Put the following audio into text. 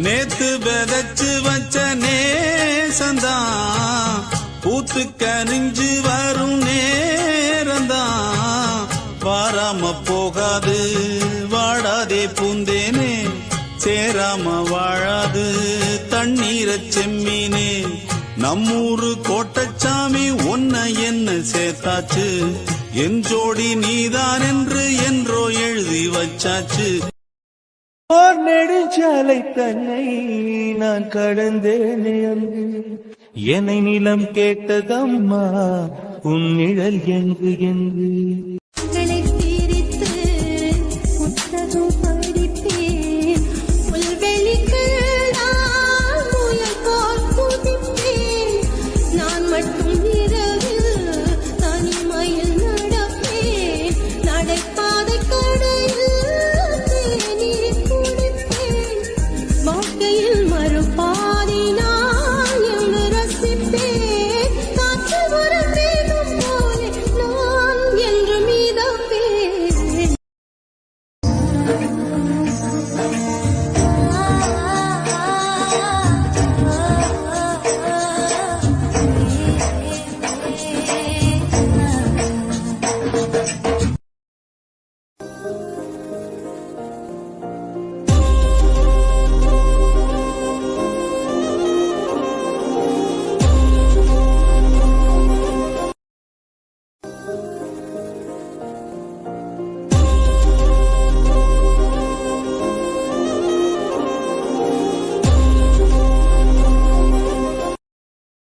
நேத்து விதைச்சு வச்ச நேசந்தான் பூத்து கனிஞ்சு வரும் நேரந்தான். வாராம போகாது வாடாதே பூந்தேனே, சேராம வாழாது தண்ணீர செம்மீனே. நம்மூரு கோட்டச்சாமி ஒன்ன என்ன சேர்த்தாச்சு, என் ஜோடி நீதான் என்று என்றோ எழுதி வச்சாச்சு. ஓர் நெடுஞ்சாலை தன்னை நான் கடந்தேனே அங்கு, என்னை நிலம் கேட்டதம்மா உன் நிழல் எங்கு எங்கு.